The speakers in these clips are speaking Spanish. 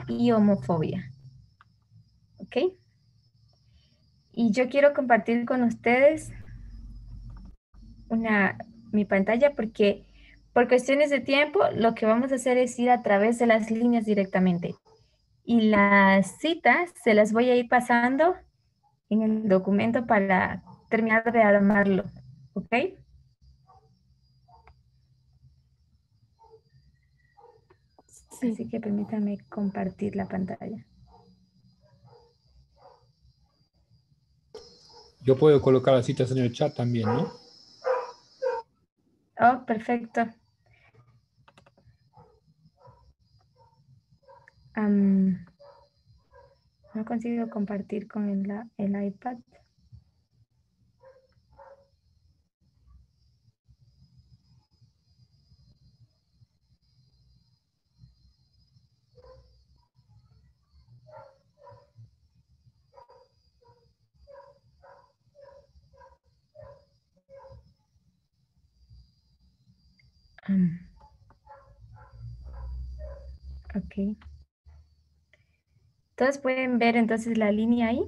y homofobia. ¿Ok? Y yo quiero compartir con ustedes mi pantalla porque por cuestiones de tiempo lo que vamos a hacer es ir a través de las líneas directamente. Y las citas se las voy a ir pasando en el documento para terminar de armarlo. ¿Ok? Sí. Así que permítanme compartir la pantalla. Yo puedo colocar las citas en el chat también, ¿no? Oh, perfecto. No consigo compartir con el iPad. Ok. Todos pueden ver entonces la línea ahí.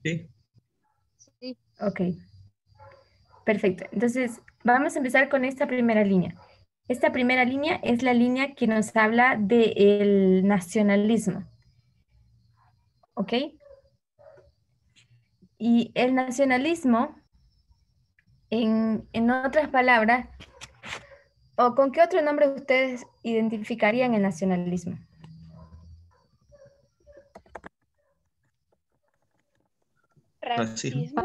Sí. Sí. Ok. Perfecto. Entonces, vamos a empezar con esta primera línea. Esta primera línea es la línea que nos habla del nacionalismo. ¿Ok? Y el nacionalismo, en otras palabras, ¿o con qué otro nombre ustedes identificarían el nacionalismo? Racismo.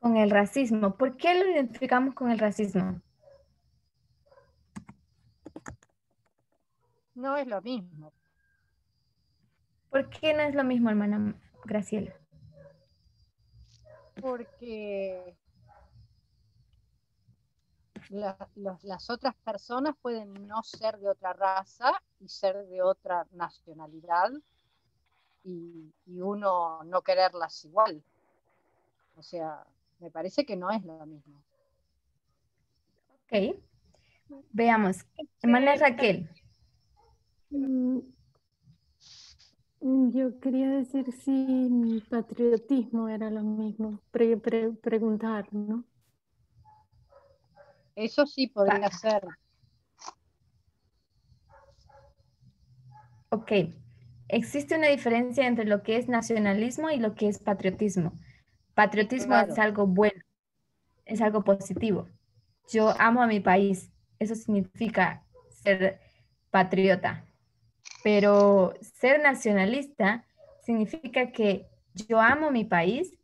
Con el racismo. ¿Por qué lo identificamos con el racismo? No es lo mismo. ¿Por qué no es lo mismo, hermana Graciela? Porque las otras personas pueden no ser de otra raza y ser de otra nacionalidad y uno no quererlas igual. O sea, me parece que no es lo mismo. Ok. Veamos. Hermana Raquel. Yo quería decir si patriotismo era lo mismo, preguntar, ¿no? Eso sí podría ser. Ok. Existe una diferencia entre lo que es nacionalismo y lo que es patriotismo. Patriotismo es Claro. algo bueno, es algo positivo. Yo amo a mi país. Eso significa ser patriota. Pero ser nacionalista significa que yo amo mi país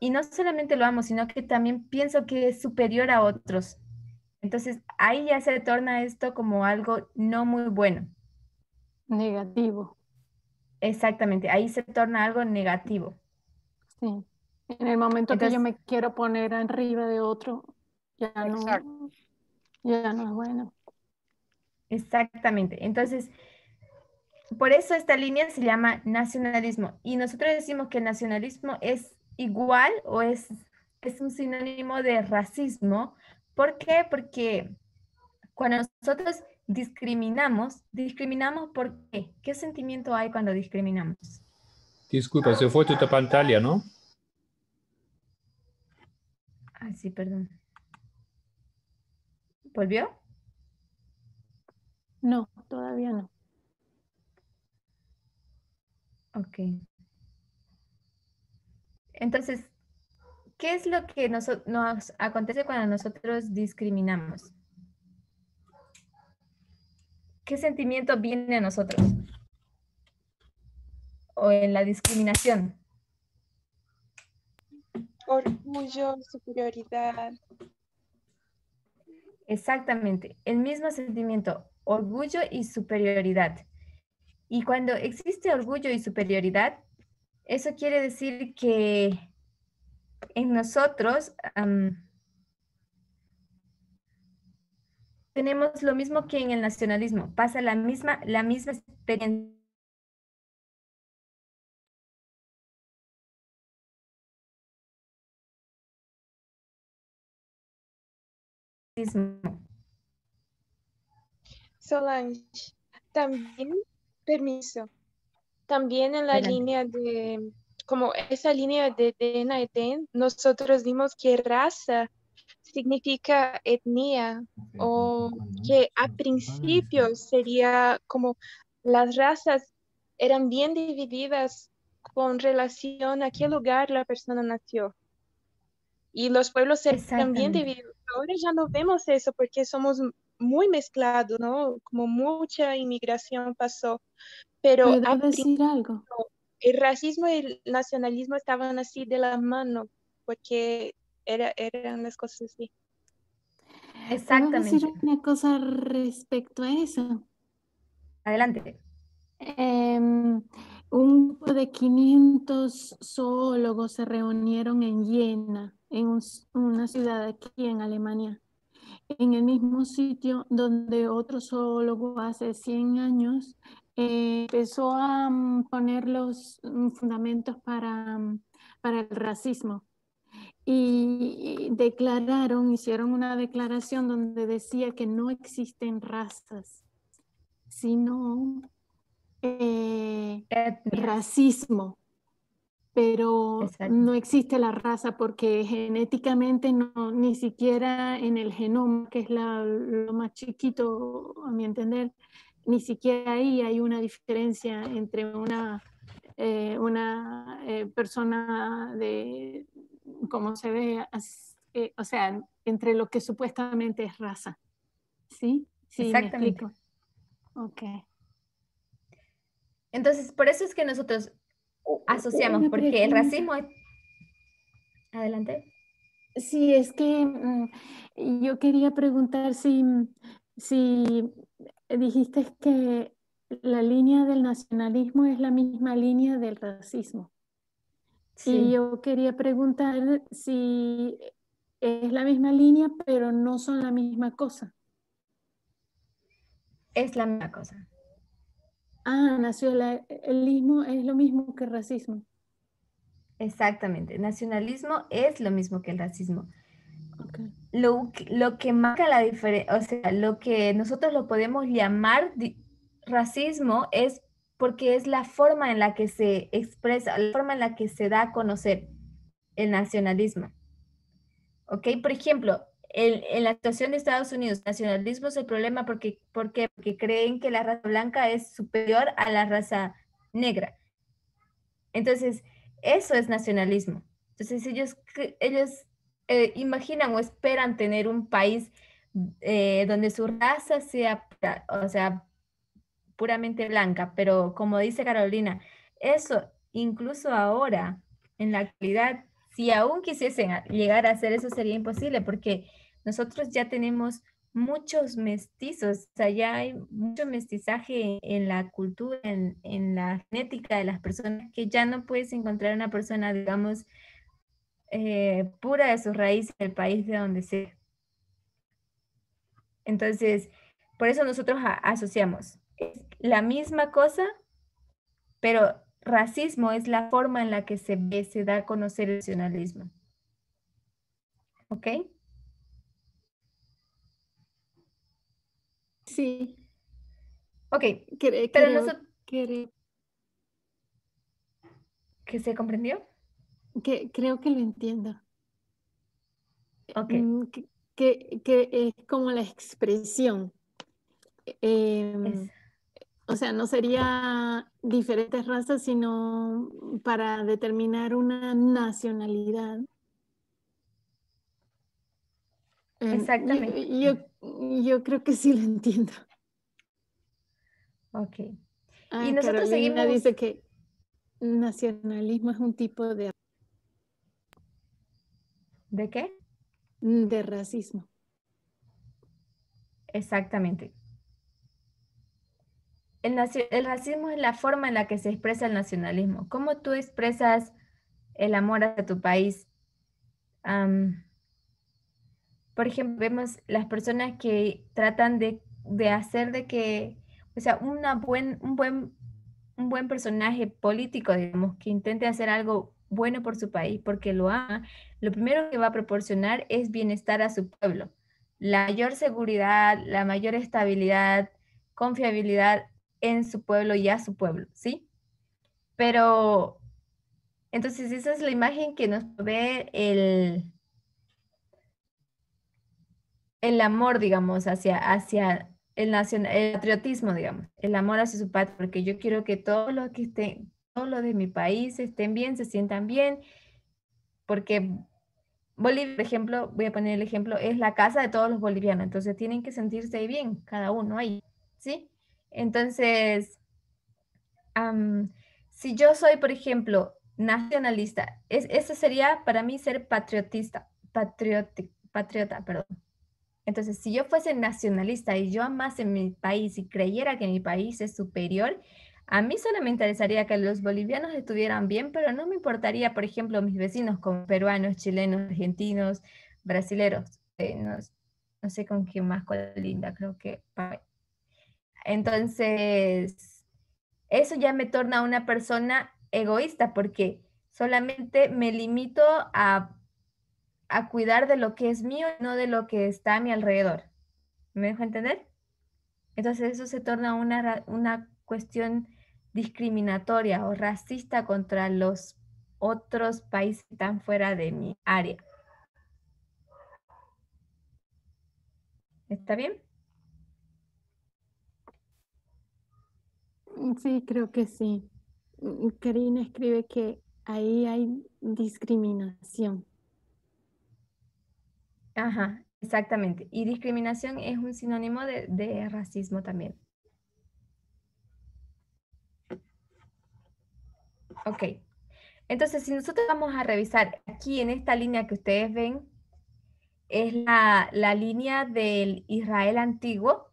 y no solamente lo amo, sino que también pienso que es superior a otros. Entonces, ahí ya se torna esto como algo no muy bueno. Negativo, Exactamente, ahí se torna algo negativo. sí. En el momento que yo Entonces, me quiero poner arriba de otro, Exacto. ya no es bueno. exactamente. Entonces, por eso esta línea se llama nacionalismo. Y nosotros decimos que el nacionalismo es igual o es un sinónimo de racismo. ¿Por qué? Porque cuando nosotros discriminamos ¿por qué? ¿Qué sentimiento hay cuando discriminamos? Disculpa, se fue tu pantalla, ¿no? Ah, sí, perdón. ¿Volvió? No, todavía no. Ok. Entonces, ¿qué es lo que nos acontece cuando nosotros discriminamos? ¿Qué sentimiento viene a nosotros? O en la discriminación. Orgullo, superioridad. Exactamente, el mismo sentimiento, orgullo y superioridad. Y cuando existe orgullo y superioridad, eso quiere decir que en nosotros tenemos lo mismo que en el nacionalismo, pasa la misma experiencia. Solange, también, permiso, también en la Adelante. línea de, como esa línea de Dena y Den, nosotros vimos que raza significa etnia, o que a principio sería como las razas eran bien divididas con relación a qué lugar la persona nació. Y los pueblos eran bien Exactamente. divididos. Ahora ya no vemos eso porque somos muy mezclados, ¿no? Como mucha inmigración pasó. Pero ¿Puedo decir algo? el racismo y el nacionalismo estaban así de la mano, porque eran las cosas así. ¿Puedo decir Exactamente. una cosa respecto a eso? Adelante. Un grupo de 500 zoólogos se reunieron en Jena, en una ciudad aquí en Alemania, en el mismo sitio donde otro zoólogo hace 100 años empezó a poner los fundamentos para el racismo. Y hicieron una declaración donde decía que no existen razas, sino Etnias. racismo, pero Exacto. no existe la raza porque genéticamente no, ni siquiera en el genoma, que es lo más chiquito, a mi entender, ni siquiera ahí hay una diferencia entre una persona de cómo se ve, o sea, entre lo que supuestamente es raza. ¿Sí? Sí, me Exactamente. explico. Ok. Entonces, por eso es que nosotros asociamos, Una porque el pregunta. racismo es... Adelante. Sí, es que yo quería preguntar si dijiste que la línea del nacionalismo es la misma línea del racismo. Y Sí, yo quería preguntar si es la misma línea, pero no son la misma cosa. es la misma cosa. Nacionalismo es lo mismo que racismo. Exactamente. Nacionalismo es lo mismo que el racismo. Okay. Lo que marca la diferencia, o sea, lo que nosotros lo podemos llamar racismo es porque es la forma en la que se expresa, la forma en la que se da a conocer el nacionalismo. ¿Ok? Por ejemplo, en la situación de Estados Unidos, nacionalismo es el problema porque creen que la raza blanca es superior a la raza negra. Entonces, eso es nacionalismo. Entonces, ellos imaginan o esperan tener un país donde su raza sea, o sea, puramente blanca, pero como dice Carolina, eso incluso ahora, en la actualidad, si aún quisiesen llegar a hacer eso sería imposible porque nosotros ya tenemos muchos mestizos, o sea, ya hay mucho mestizaje en la cultura, en la genética de las personas, que ya no puedes encontrar una persona, digamos, pura de sus raíces del país de donde sea. Entonces, por eso nosotros asociamos. Es la misma cosa, pero racismo es la forma en la que se ve, se da a conocer el nacionalismo. ¿Ok? Sí, Ok, pero creo nosotros, que ¿que se comprendió? creo que lo entiendo. Ok, Que es como la expresión. es, O sea, no sería diferentes razas, sino para determinar una nacionalidad. exactamente. Yo creo que sí lo entiendo. Ok. Y nosotros Carolina seguimos, dice que nacionalismo es un tipo ¿de qué? de racismo. Exactamente. El racismo es la forma en la que se expresa el nacionalismo. ¿Cómo tú expresas el amor hacia tu país? Por ejemplo, vemos las personas que tratan de hacer de que, o sea, un buen personaje político, digamos, que intente hacer algo bueno por su país porque lo ama, lo primero que va a proporcionar es bienestar a su pueblo, la mayor seguridad, la mayor estabilidad, confiabilidad en su pueblo y a su pueblo, ¿sí? Pero, entonces esa es la imagen que nos ve el amor, digamos, hacia el patriotismo, digamos, el amor hacia su patria, porque yo quiero que todos los que estén, todos los de mi país estén bien, se sientan bien, porque Bolivia, por ejemplo, voy a poner el ejemplo, es la casa de todos los bolivianos, entonces tienen que sentirse bien, cada uno ahí, ¿sí? Entonces, si yo soy, por ejemplo, nacionalista, eso sería para mí ser patriota, perdón. Entonces, si yo fuese nacionalista y yo amase mi país y creyera que mi país es superior, a mí solo me interesaría que los bolivianos estuvieran bien, pero no me importaría, por ejemplo, mis vecinos como peruanos, chilenos, argentinos, brasileros, no sé con quién más colinda, creo que Paraguay. Entonces, eso ya me torna una persona egoísta porque solamente me limito a cuidar de lo que es mío y no de lo que está a mi alrededor. ¿Me dejo entender? Entonces eso se torna una cuestión discriminatoria o racista contra los otros países que están fuera de mi área. ¿Está bien? Sí, creo que sí. Karina escribe que ahí hay discriminación. Ajá, exactamente. Y discriminación es un sinónimo de racismo también. Ok. Entonces, si nosotros vamos a revisar aquí en esta línea que ustedes ven, es la línea del Israel antiguo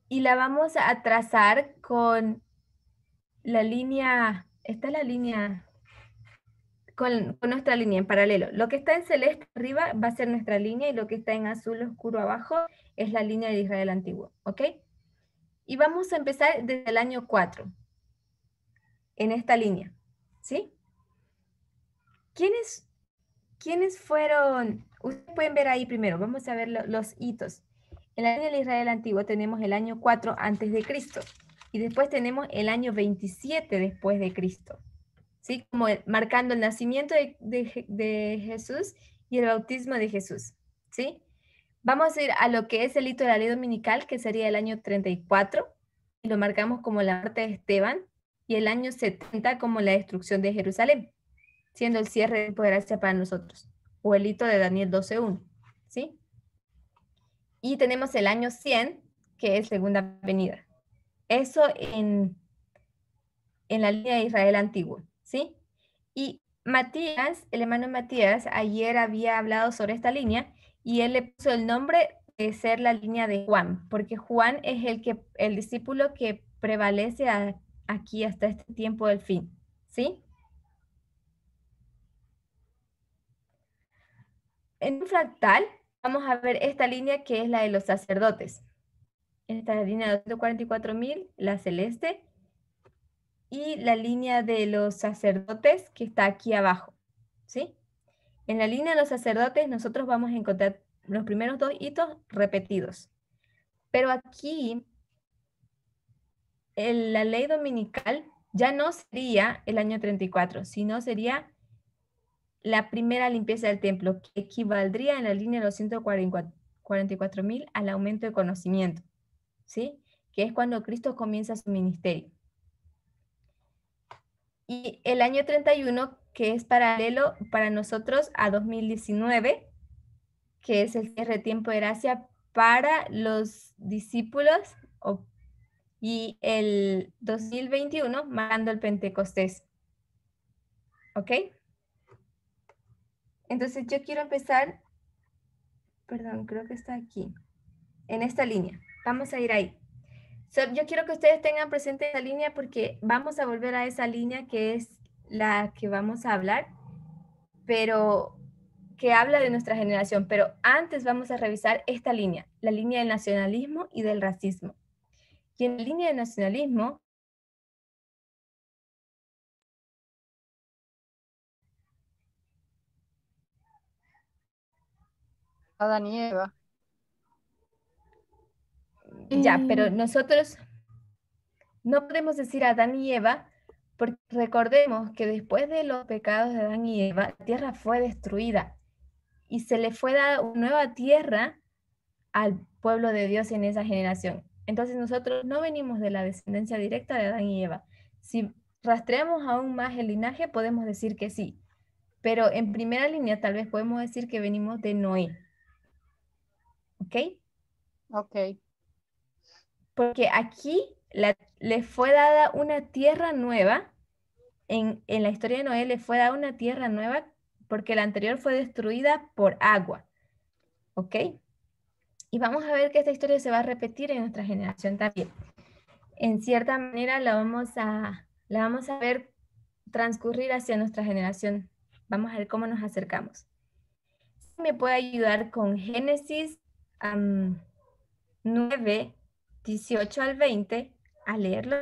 y la vamos a trazar con la línea, esta es la línea, con nuestra línea en paralelo. Lo que está en celeste arriba va a ser nuestra línea y lo que está en azul oscuro abajo es la línea de Israel antiguo, ¿ok? Y vamos a empezar desde el año 4, en esta línea, ¿sí? ¿Quiénes fueron? Ustedes pueden ver ahí primero, vamos a ver los hitos. En la línea de Israel antiguo tenemos el año 4 antes de Cristo y después tenemos el año 27 después de Cristo, ¿sí? Como marcando el nacimiento de Jesús y el bautismo de Jesús, ¿sí? Vamos a ir a lo que es el hito de la ley dominical, que sería el año 34, y lo marcamos como la muerte de Esteban, y el año 70 como la destrucción de Jerusalén, siendo el cierre de poder gracia para nosotros, o el hito de Daniel 12:1, ¿sí? Y tenemos el año 100, que es segunda venida. Eso en la línea de Israel antiguo, ¿sí? Y Matías, el hermano Matías, ayer había hablado sobre esta línea y él le puso el nombre de ser la línea de Juan, porque Juan es el discípulo que prevalece aquí hasta este tiempo del fin, ¿sí? En un fractal vamos a ver esta línea que es la de los sacerdotes. Esta es la línea de 244.000, la celeste, y la línea de los sacerdotes que está aquí abajo, ¿sí? En la línea de los sacerdotes nosotros vamos a encontrar los primeros dos hitos repetidos. Pero aquí, la ley dominical ya no sería el año 34, sino sería la primera limpieza del templo, que equivaldría en la línea de los 144.000 al aumento de conocimiento, ¿sí? Que es cuando Cristo comienza su ministerio. Y el año 31, que es paralelo para nosotros a 2019, que es el cierre de tiempo de gracia para los discípulos, y el 2021 marcando el Pentecostés. ¿Ok? Entonces yo quiero empezar, perdón, creo que está aquí, en esta línea. Vamos a ir ahí. Yo quiero que ustedes tengan presente esa línea porque vamos a volver a esa línea que es la que vamos a hablar, pero que habla de nuestra generación. Pero antes vamos a revisar esta línea, la línea del nacionalismo y del racismo. Y en la línea del nacionalismo, Adán y Eva. Ya, pero nosotros no podemos decir Adán y Eva, porque recordemos que después de los pecados de Adán y Eva, la tierra fue destruida y se le fue dada una nueva tierra al pueblo de Dios en esa generación. Entonces nosotros no venimos de la descendencia directa de Adán y Eva. Si rastreamos aún más el linaje, podemos decir que sí, pero en primera línea tal vez podemos decir que venimos de Noé. ¿Ok? Ok. Porque aquí le fue dada una tierra nueva, en la historia de Noé le fue dada una tierra nueva porque la anterior fue destruida por agua. ¿Ok? Y vamos a ver que esta historia se va a repetir en nuestra generación también. En cierta manera la vamos a ver transcurrir hacia nuestra generación. Vamos a ver cómo nos acercamos. ¿Me puede ayudar con Génesis 9, 18 al 20 a leerlo?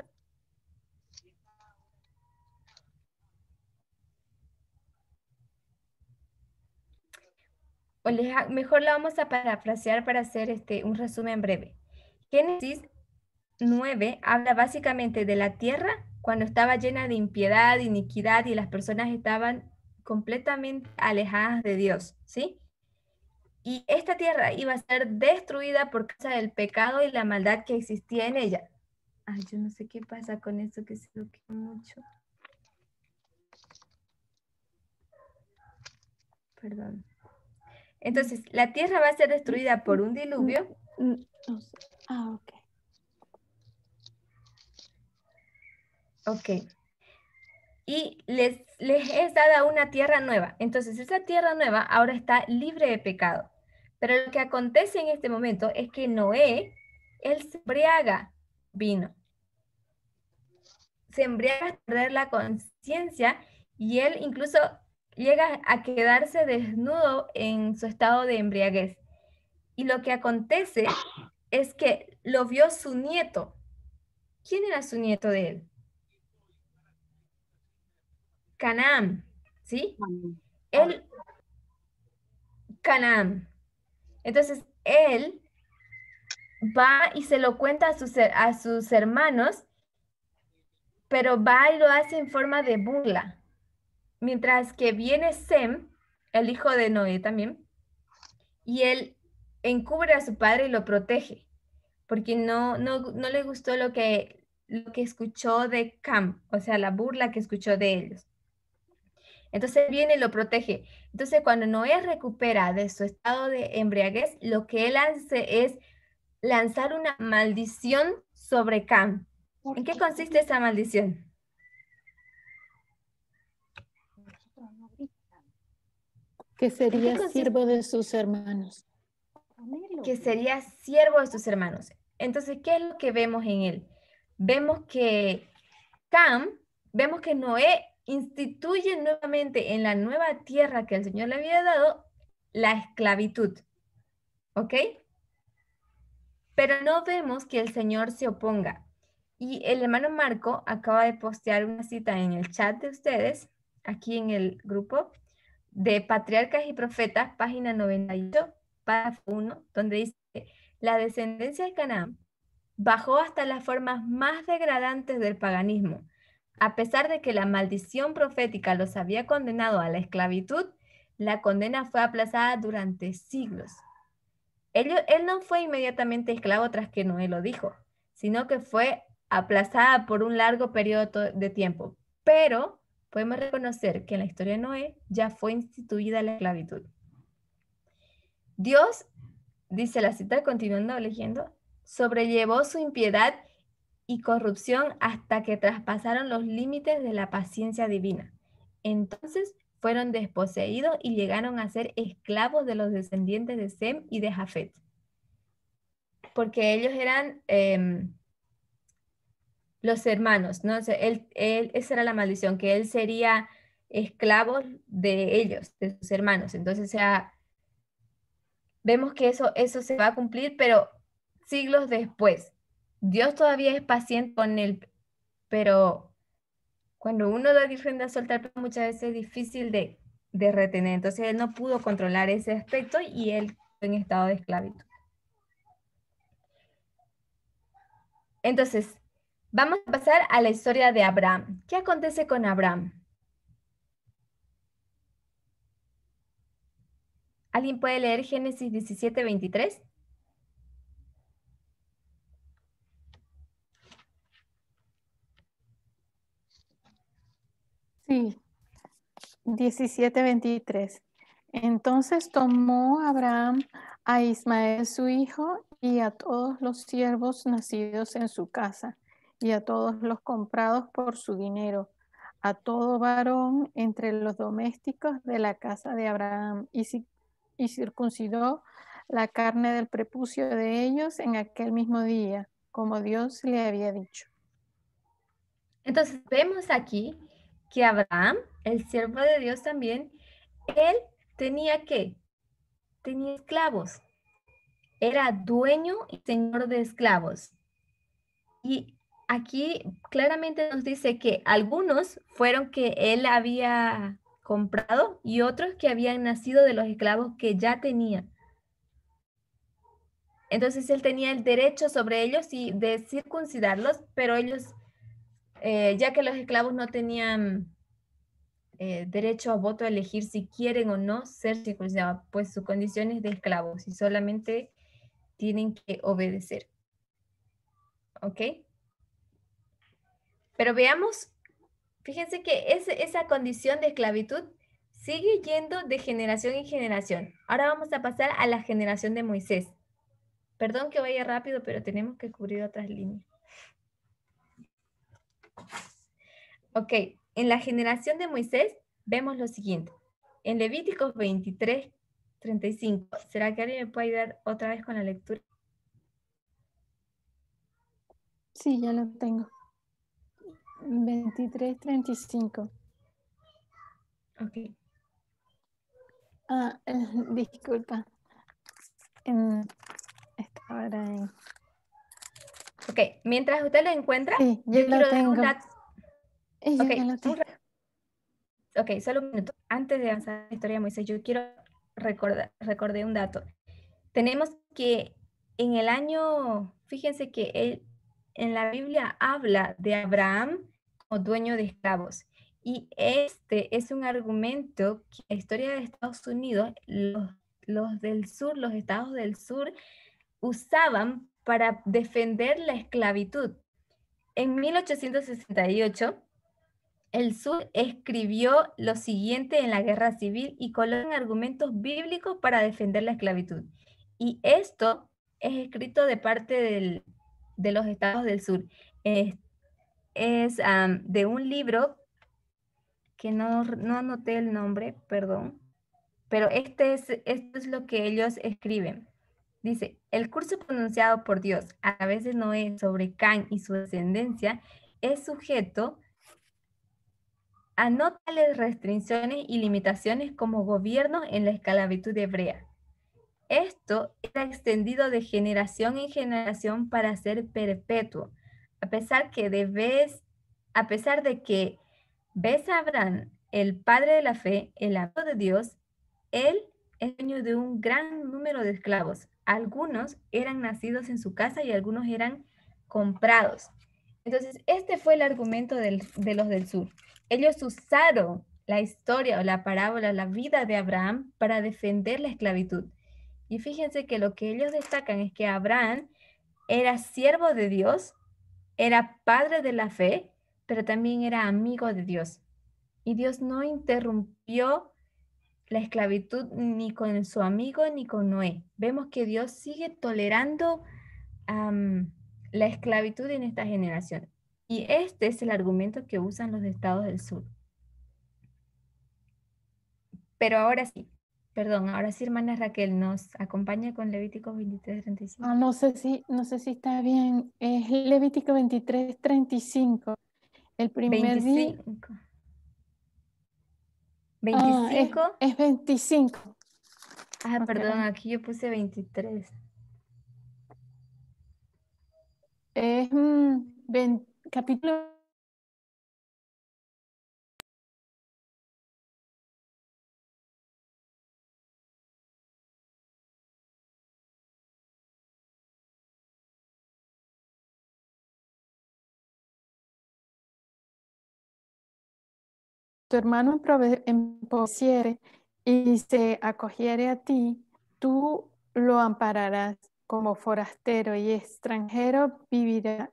O mejor la vamos a parafrasear para hacer un resumen breve. Génesis 9 habla básicamente de la tierra cuando estaba llena de impiedad, iniquidad y las personas estaban completamente alejadas de Dios, ¿sí? Y esta tierra iba a ser destruida por causa del pecado y la maldad que existía en ella. Ay, yo no sé qué pasa con esto que se bloquea mucho. Perdón. Entonces, la tierra va a ser destruida por un diluvio. Ok. Ok. Y les es dada una tierra nueva. Entonces, esa tierra nueva ahora está libre de pecado. Pero lo que acontece en este momento es que Noé, él se embriaga vino. Se embriaga hasta perder la conciencia y él incluso llega a quedarse desnudo en su estado de embriaguez. Y lo que acontece es que lo vio su nieto. ¿Quién era su nieto de él? Canaán, ¿sí? Canaán. Entonces, él va y se lo cuenta a sus hermanos, pero va y lo hace en forma de burla. Mientras que viene Sem, el hijo de Noé también, y él encubre a su padre y lo protege, porque no le gustó lo que escuchó de Cam, o sea, la burla que escuchó de ellos. Entonces viene y lo protege. Entonces cuando Noé recupera de su estado de embriaguez, lo que él hace es lanzar una maldición sobre Cam. ¿En qué consiste esa maldición? Que sería siervo de sus hermanos. Que sería siervo de sus hermanos. Entonces, ¿qué es lo que vemos en él? Vemos que Noé instituye nuevamente en la nueva tierra que el Señor le había dado la esclavitud. ¿Ok? Pero no vemos que el Señor se oponga. Y el hermano Marco acaba de postear una cita en el chat de ustedes, aquí en el grupo, de Patriarcas y Profetas, página 98, párrafo 1, donde dice: la descendencia de Canaán bajó hasta las formas más degradantes del paganismo. A pesar de que la maldición profética los había condenado a la esclavitud, la condena fue aplazada durante siglos. Él no fue inmediatamente esclavo tras que Noé lo dijo, sino que fue aplazada por un largo periodo de tiempo. Pero podemos reconocer que en la historia de Noé ya fue instituida la esclavitud. Dios, dice la cita continuando leyendo, sobrellevó su impiedad y corrupción hasta que traspasaron los límites de la paciencia divina. Entonces fueron desposeídos y llegaron a ser esclavos de los descendientes de Sem y de Jafet. Porque ellos eran los hermanos, ¿no? O sea, esa era la maldición, que él sería esclavo de ellos, de sus hermanos. Entonces, o sea, vemos que eso se va a cumplir, pero siglos después. Dios todavía es paciente con él, pero cuando uno da rienda suelta, muchas veces es difícil de retener. Entonces él no pudo controlar ese aspecto y él en estado de esclavitud. Entonces, vamos a pasar a la historia de Abraham. ¿Qué acontece con Abraham? ¿Alguien puede leer Génesis 17:23? Sí, 17:23. Entonces tomó Abraham a Ismael su hijo y a todos los siervos nacidos en su casa y a todos los comprados por su dinero, a todo varón entre los domésticos de la casa de Abraham y circuncidó la carne del prepucio de ellos en aquel mismo día, como Dios le había dicho. Entonces, vemos aquí que Abraham, el siervo de Dios también, él tenía ¿qué? Tenía esclavos. Era dueño y señor de esclavos. Y aquí claramente nos dice que algunos fueron que él había comprado y otros que habían nacido de los esclavos que ya tenía. Entonces él tenía el derecho sobre ellos y de circuncidarlos, pero ellos, ya que los esclavos no tenían derecho a voto a elegir si quieren o no ser circuncidados, pues su condición es de esclavos y solamente tienen que obedecer. ¿Ok? Pero veamos, fíjense que esa condición de esclavitud sigue yendo de generación en generación. Ahora vamos a pasar a la generación de Moisés. Perdón que vaya rápido, pero tenemos que cubrir otras líneas. Ok, en la generación de Moisés vemos lo siguiente. En Levíticos 23:35, ¿será que alguien me puede ayudar otra vez con la lectura? Sí, ya lo tengo. 23:35. Ok. Disculpa. Estaba ahora en... Ok, mientras usted lo encuentra, Sí, yo ya lo quiero dar un tengo. dato. Yo Ok, ya lo tengo. ok, solo un minuto. Antes de avanzar la historia de Moisés, yo quiero recordar un dato. Tenemos que en el año, fíjense que en la Biblia habla de Abraham como dueño de esclavos. Y este es un argumento que la historia de Estados Unidos, los del sur, los estados del sur, usaban para defender la esclavitud. En 1868, el sur escribió lo siguiente en la guerra civil y colocan argumentos bíblicos para defender la esclavitud. Y esto es escrito de parte de los estados del sur. Es de un libro que no anoté el nombre, perdón, pero esto es lo que ellos escriben. Dice, el curso pronunciado por Dios a través de Noé sobre Can y su descendencia es sujeto a no tales restricciones y limitaciones como gobierno en la esclavitud hebrea. Esto era extendido de generación en generación para ser perpetuo, a pesar de que ves a Abraham, el padre de la fe, el amigo de Dios, él es dueño de un gran número de esclavos. Algunos eran nacidos en su casa y algunos eran comprados. Entonces, este fue el argumento de los del sur. Ellos usaron la historia o la parábola, la vida de Abraham para defender la esclavitud. Y fíjense que lo que ellos destacan es que Abraham era siervo de Dios, era padre de la fe, pero también era amigo de Dios. Y Dios no interrumpió la esclavitud ni con su amigo ni con Noé. Vemos que Dios sigue tolerando la esclavitud en esta generación. Y este es el argumento que usan los estados del sur. Pero ahora sí, perdón, ahora sí, hermana Raquel, nos acompaña con Levítico 23:35. No sé si está bien. Es Levítico 23:35. El primer día. 25. Ah, 25. es 25. Ah, Ok. perdón, aquí yo puse 23. Es capítulo tu hermano empobreciere y se acogiere a ti, tú lo ampararás como forastero y extranjero vivirá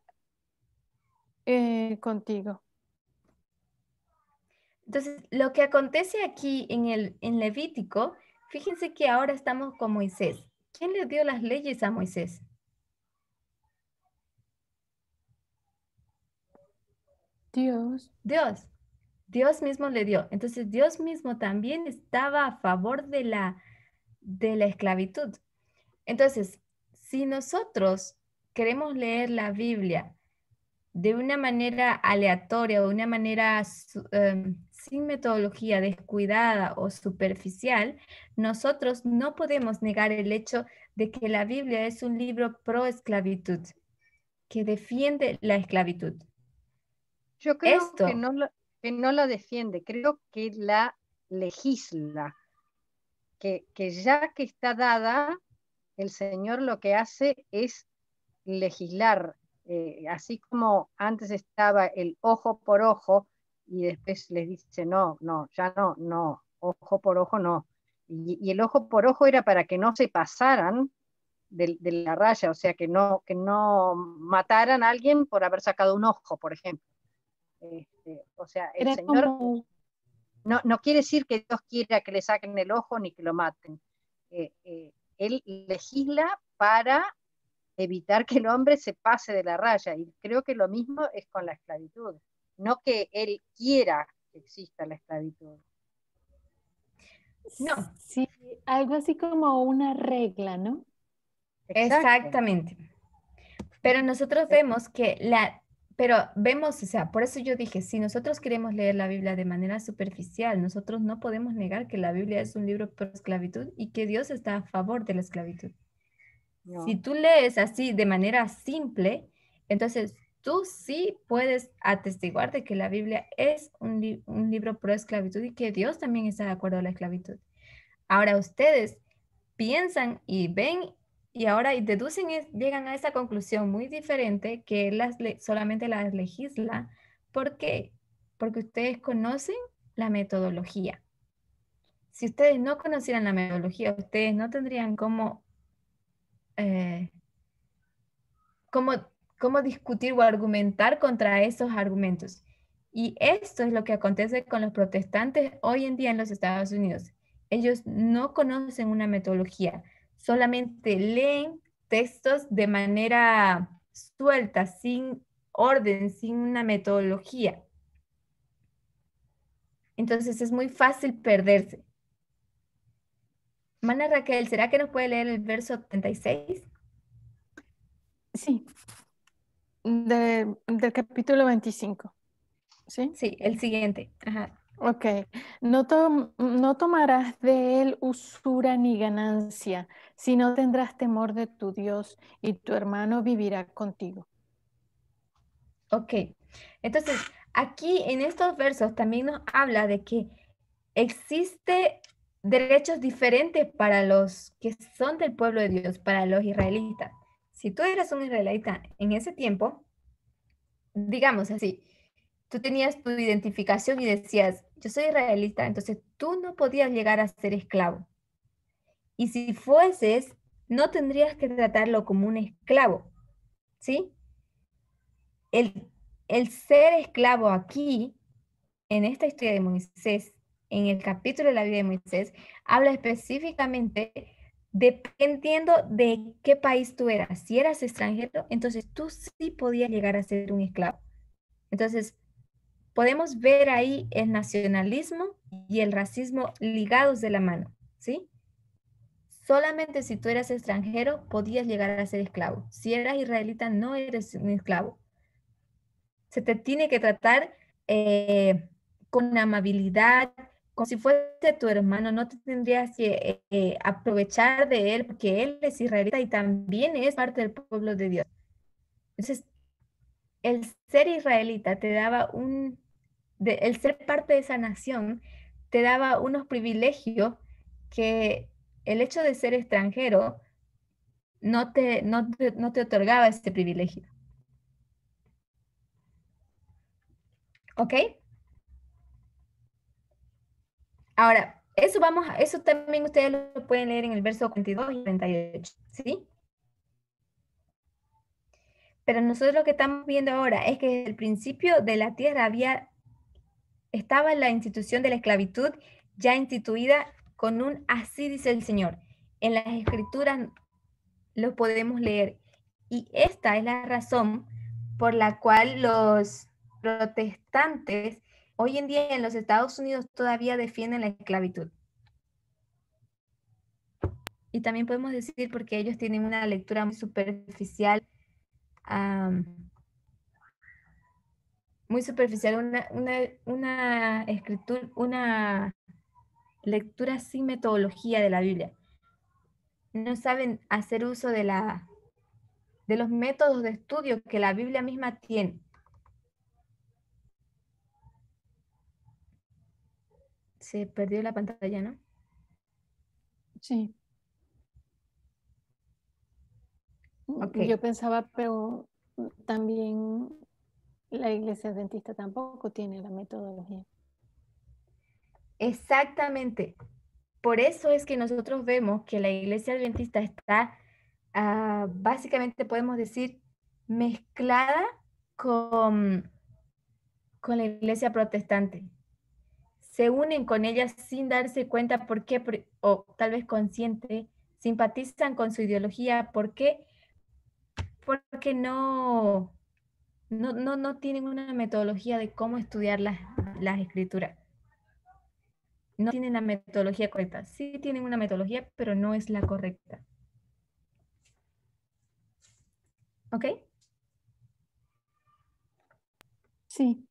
contigo. Entonces, lo que acontece aquí en Levítico, fíjense que ahora estamos con Moisés. ¿Quién le dio las leyes a Moisés? Dios. Dios mismo le dio. Entonces, Dios mismo también estaba a favor de la esclavitud. Entonces, si nosotros queremos leer la Biblia de una manera aleatoria o de una manera sin metodología, descuidada o superficial, nosotros no podemos negar el hecho de que la Biblia es un libro pro esclavitud, que defiende la esclavitud. Yo creo Esto, que no la defiende, creo que la legisla, que ya que está dada, el Señor lo que hace es legislar, así como antes estaba el ojo por ojo y después les dice, no, ya no, ojo por ojo no. Y el ojo por ojo era para que no se pasaran de la raya, o sea, que no mataran a alguien por haber sacado un ojo, por ejemplo. O sea, el Era Señor como, no quiere decir que Dios quiera que le saquen el ojo ni que lo maten. Él legisla para evitar que el hombre se pase de la raya, y creo que lo mismo es con la esclavitud, no que él quiera que exista la esclavitud. no, sí, algo así como una regla, ¿no? Exacto. exactamente. Pero nosotros vemos o sea, por eso yo dije, si nosotros queremos leer la Biblia de manera superficial, nosotros no podemos negar que la Biblia es un libro pro esclavitud y que Dios está a favor de la esclavitud. No. Si tú lees así de manera simple, entonces tú sí puedes atestiguar de que la Biblia es un libro pro esclavitud y que Dios también está de acuerdo a la esclavitud. Ahora ustedes piensan y ven y ahora deducen, llegan a esa conclusión muy diferente que solamente las legisla. ¿Por qué? Porque ustedes conocen la metodología. Si ustedes no conocieran la metodología, ustedes no tendrían eh, cómo discutir o argumentar contra esos argumentos. Y esto es lo que acontece con los protestantes hoy en día en los Estados Unidos. Ellos no conocen una metodología, solamente leen textos de manera suelta, sin orden, sin una metodología. Entonces es muy fácil perderse. Mana Raquel, ¿será que nos puede leer el verso 36? Sí, del capítulo 25. ¿Sí? Sí, el siguiente. Ajá. Ok. No tomarás de él usura ni ganancia, sino tendrás temor de tu Dios y tu hermano vivirá contigo. Ok. Entonces, aquí en estos versos también nos habla de que existe derechos diferentes para los que son del pueblo de Dios, para los israelitas. Si tú eras un israelita en ese tiempo, digamos así, tú tenías tu identificación y decías, yo soy israelita, entonces tú no podías llegar a ser esclavo. Y si fueses, no tendrías que tratarlo como un esclavo, ¿sí? El ser esclavo aquí, en esta historia de Moisés, en el capítulo de la vida de Moisés, habla específicamente dependiendo de qué país tú eras. Si eras extranjero, entonces tú sí podías llegar a ser un esclavo. Entonces, podemos ver ahí el nacionalismo y el racismo ligados de la mano, ¿sí? Solamente si tú eras extranjero podías llegar a ser esclavo. Si eras israelita, no eres un esclavo. Se te tiene que tratar con amabilidad, como si fuese tu hermano. No te tendrías que aprovechar de él porque él es israelita y también es parte del pueblo de Dios. Entonces, el ser israelita te daba el ser parte de esa nación te daba unos privilegios que el hecho de ser extranjero no te otorgaba ese privilegio. ¿Ok? Ahora, eso también ustedes lo pueden leer en el verso 42 y 38, ¿sí? Pero nosotros lo que estamos viendo ahora es que desde el principio de la tierra estaba la institución de la esclavitud ya instituida con un así dice el Señor. En las escrituras lo podemos leer. Y esta es la razón por la cual los protestantes hoy en día en los Estados Unidos todavía defienden la esclavitud. Y también podemos decir porque ellos tienen una lectura muy superficial, una escritura, una lectura sin metodología de la Biblia. No saben hacer uso de los métodos de estudio que la Biblia misma tiene. Se perdió la pantalla, ¿no? Sí. Okay. Yo pensaba, pero también la Iglesia Adventista tampoco tiene la metodología. Exactamente. Por eso es que nosotros vemos que la Iglesia Adventista está, básicamente podemos decir, mezclada con la Iglesia Protestante. Se unen con ella sin darse cuenta por qué, o tal vez consciente, simpatizan con su ideología. ¿Por qué? Porque no tienen una metodología de cómo estudiar las escrituras. No tienen la metodología correcta. Sí tienen una metodología, pero no es la correcta. ¿Ok? Sí.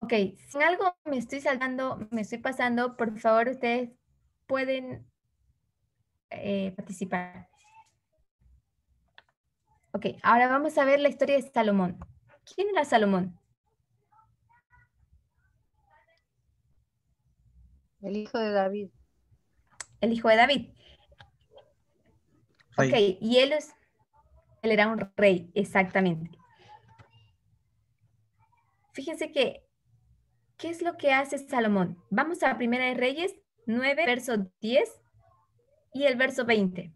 Ok, si en algo me estoy saltando, me estoy pasando, por favor ustedes pueden participar. Ok, ahora vamos a ver la historia de Salomón. ¿Quién era Salomón? El hijo de David. El hijo de David. Rey. Ok, y él era un rey, exactamente. Fíjense que, ¿qué es lo que hace Salomón? Vamos a Primera de Reyes 9, verso 10 y el verso 20.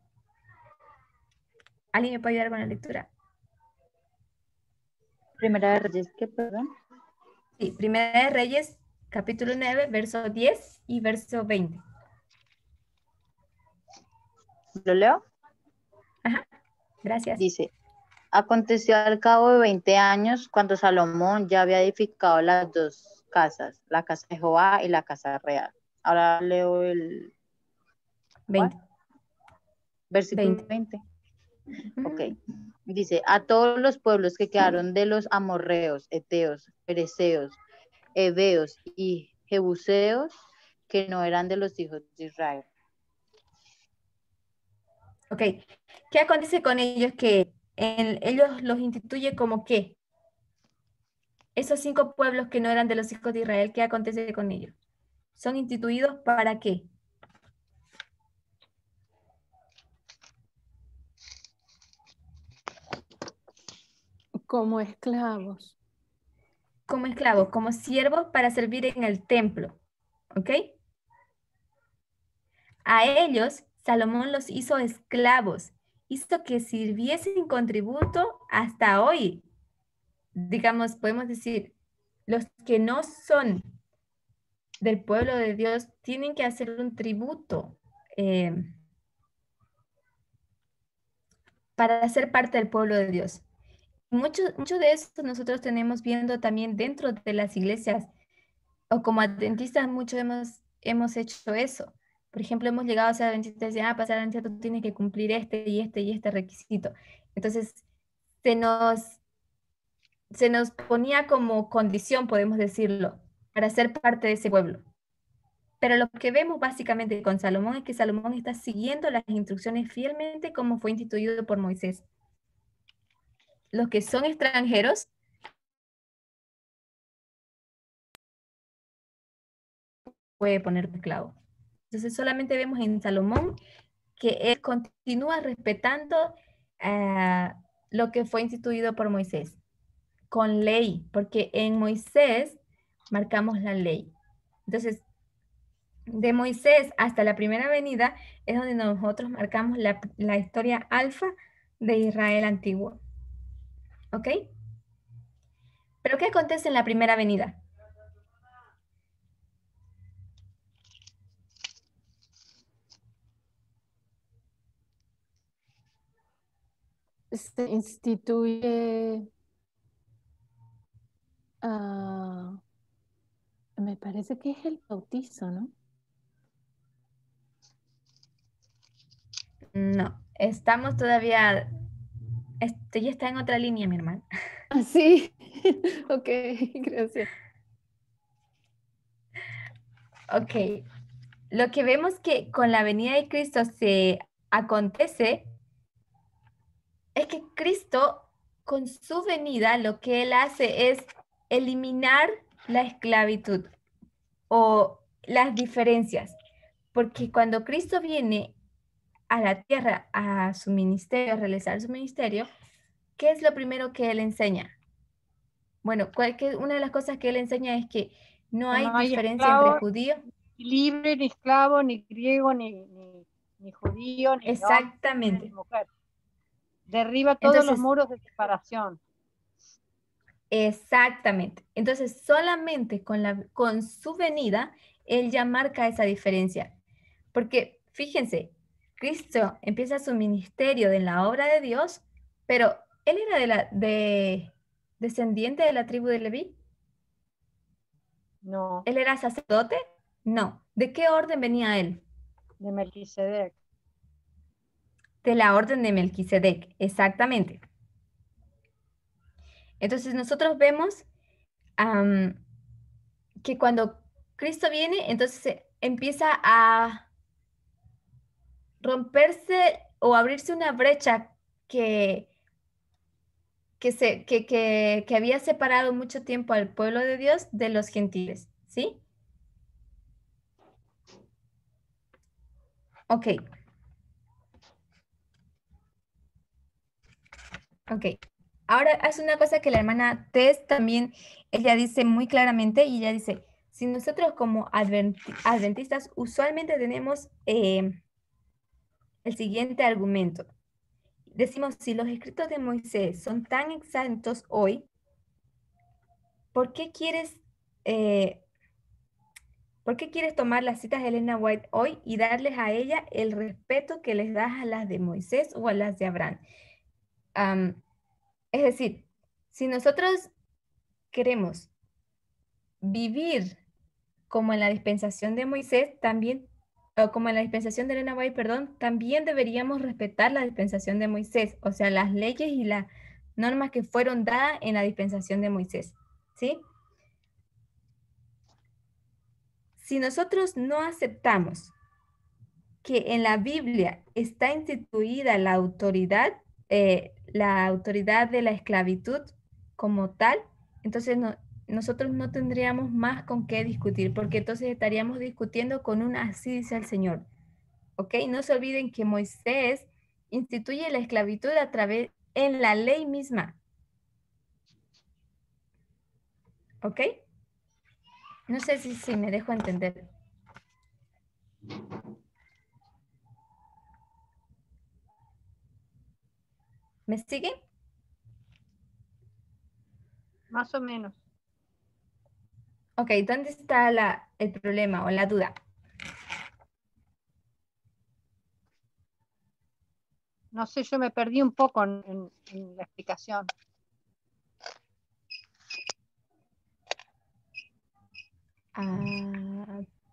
¿Alguien me puede ayudar con la lectura? Primera de Reyes, ¿qué, perdón? Sí, Primera de Reyes, capítulo 9, verso 10 y verso 20. ¿Lo leo? Ajá, gracias. Dice, aconteció al cabo de 20 años, cuando Salomón ya había edificado las dos casas, la casa de Jehová y la casa real. Ahora leo el 20. versículo 20. Ok. Dice, a todos los pueblos que quedaron de los amorreos, eteos, fereceos, heveos y jebuseos, que no eran de los hijos de Israel. Ok, ¿qué acontece con ellos? Que ellos los instituye como qué? Esos 5 pueblos que no eran de los hijos de Israel, ¿qué acontece con ellos? ¿Son instituidos para qué? Como esclavos. Como esclavos, como siervos para servir en el templo. ¿Ok? A ellos, Salomón los hizo esclavos, hizo que sirviesen con tributo hasta hoy. Digamos, podemos decir, los que no son del pueblo de Dios tienen que hacer un tributo para ser parte del pueblo de Dios. Mucho de eso nosotros tenemos viendo también dentro de las iglesias, o como adventistas mucho hemos hecho eso. Por ejemplo, hemos llegado a ser adventistas y decían, para ser adventista tú tienes que cumplir este y este y este requisito. Entonces, se nos ponía como condición, podemos decirlo, para ser parte de ese pueblo. Pero lo que vemos básicamente con Salomón es que Salomón está siguiendo las instrucciones fielmente como fue instituido por Moisés. Los que son extranjeros puede poner esclavo. Entonces solamente vemos en Salomón que él continúa respetando lo que fue instituido por Moisés, con ley, porque en Moisés marcamos la ley. Entonces, de Moisés hasta la primera venida es donde nosotros marcamos la historia alfa de Israel antiguo. ¿Ok? ¿Pero qué acontece en la primera venida? Se instituye, me parece que es el bautizo, ¿no? No, estamos todavía, esto ya está en otra línea, mi hermana. Ah, sí. Ok, gracias. Ok, lo que vemos que con la venida de Cristo se acontece es que Cristo, con su venida, lo que Él hace es eliminar la esclavitud o las diferencias. Porque cuando Cristo viene a la tierra, a su ministerio, a realizar su ministerio, ¿qué es lo primero que Él enseña? Bueno, una de las cosas que Él enseña es que no Que hay no hay diferencia entre esclavo, judíos. ni libre, ni esclavo, ni griego, ni judío, ni hombre, ni Exactamente. mujer. Derriba todos los Entonces, muros de separación. exactamente. Entonces, solamente con su venida, Él ya marca esa diferencia. Porque fíjense, Cristo empieza su ministerio en la obra de Dios, pero Él era descendiente de la tribu de Leví. No, ¿Él era sacerdote? No. ¿De qué orden venía Él? de Melquisedec. De la orden de Melquisedec, exactamente. Entonces nosotros vemos que cuando Cristo viene, entonces empieza a romperse o abrirse una brecha que, que había separado mucho tiempo al pueblo de Dios de los gentiles, ¿sí? Ok. Ok. Ahora hace una cosa que la hermana Tess también, ella dice muy claramente y ella dice, si nosotros como adventistas usualmente tenemos el siguiente argumento. Decimos, si los escritos de Moisés son tan exactos hoy, ¿por qué eh, ¿por qué quieres tomar las citas de Elena White hoy y darles a ella el respeto que les das a las de Moisés o a las de Abraham? Es decir, si nosotros queremos vivir como en la dispensación de Moisés, también, o como en la dispensación de Elena White, perdón, también deberíamos respetar la dispensación de Moisés, o sea, las leyes y las normas que fueron dadas en la dispensación de Moisés, ¿sí? Si nosotros no aceptamos que en la Biblia está instituida la autoridad de la esclavitud como tal, entonces nosotros no tendríamos más con qué discutir, porque entonces estaríamos discutiendo con un así dice el Señor. ¿Ok? No se olviden que Moisés instituye la esclavitud a través en la ley misma. ¿Ok? No sé si me dejo entender. ¿Me siguen? Más o menos. Ok, ¿dónde está el problema o la duda? No sé, yo me perdí un poco en la explicación.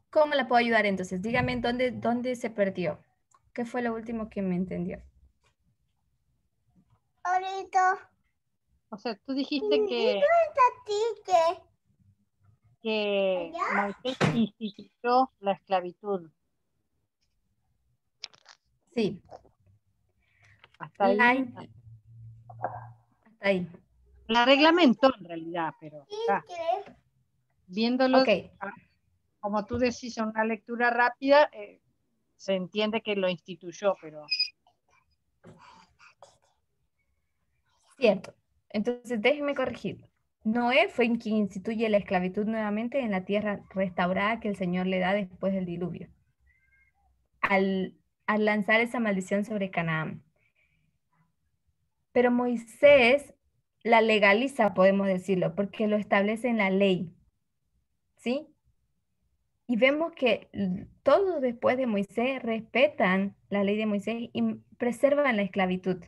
¿Cómo la puedo ayudar entonces? Dígame dónde se perdió. ¿Qué fue lo último que me entendió? Ahorita. O sea, tú dijiste que Moisés instituyó la esclavitud. Sí, Hasta ahí. hasta ahí. La reglamentó en realidad, pero viéndolo, Ok, como tú decís, en una lectura rápida, se entiende que lo instituyó, pero cierto. Entonces déjenme corregir. Noé fue quien instituye la esclavitud nuevamente en la tierra restaurada que el Señor le da después del diluvio, al lanzar esa maldición sobre Canaán. Pero Moisés la legaliza, podemos decirlo, porque lo establece en la ley, ¿sí? Y vemos que todos después de Moisés respetan la ley de Moisés y preservan la esclavitud.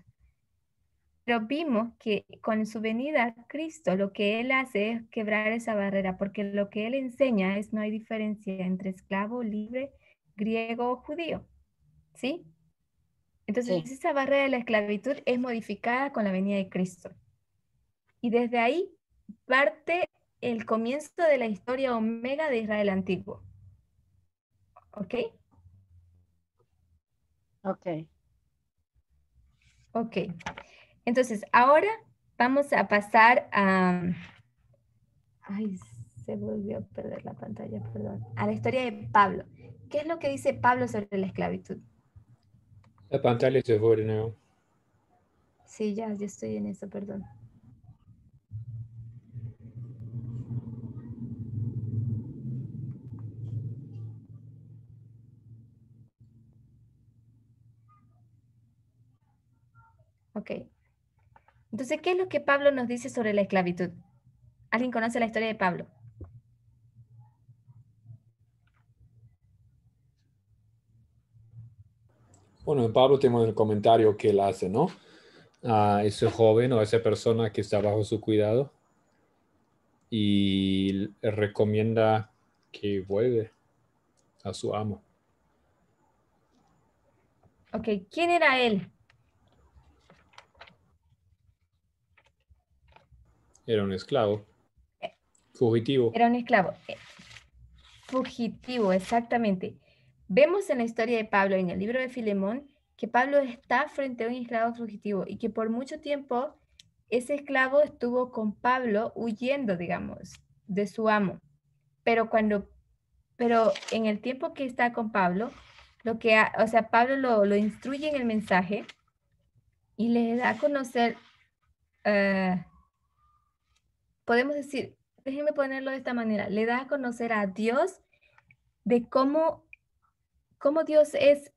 Pero vimos que con su venida Cristo lo que Él hace es quebrar esa barrera, porque lo que Él enseña es no hay diferencia entre esclavo, libre, griego o judío, ¿sí? Entonces Sí. esa barrera de la esclavitud es modificada con la venida de Cristo. Y desde ahí parte el comienzo de la historia omega de Israel antiguo. ¿Ok? Ok. Ok. Entonces, ahora vamos a pasar a... Ay, se volvió a perder la pantalla, perdón. A la historia de Pablo. ¿Qué es lo que dice Pablo sobre la esclavitud? La pantalla se fue de nuevo. Sí, ya estoy en eso, perdón. Ok. Entonces, ¿qué es lo que Pablo nos dice sobre la esclavitud? ¿Alguien conoce la historia de Pablo? Bueno, en Pablo tenemos el comentario que él hace, ¿no? A ese joven o a esa persona que está bajo su cuidado y le recomienda que vuelva a su amo. Ok, ¿quién era él? Era un esclavo, fugitivo. Era un esclavo. Fugitivo, exactamente. Vemos en la historia de Pablo, en el libro de Filemón, que Pablo está frente a un esclavo fugitivo y que por mucho tiempo ese esclavo estuvo con Pablo huyendo, digamos, de su amo. Pero en el tiempo que está con Pablo, o sea, Pablo lo instruye en el mensaje y le da a conocer, podemos decir, déjenme ponerlo de esta manera, le da a conocer a Dios de cómo Dios es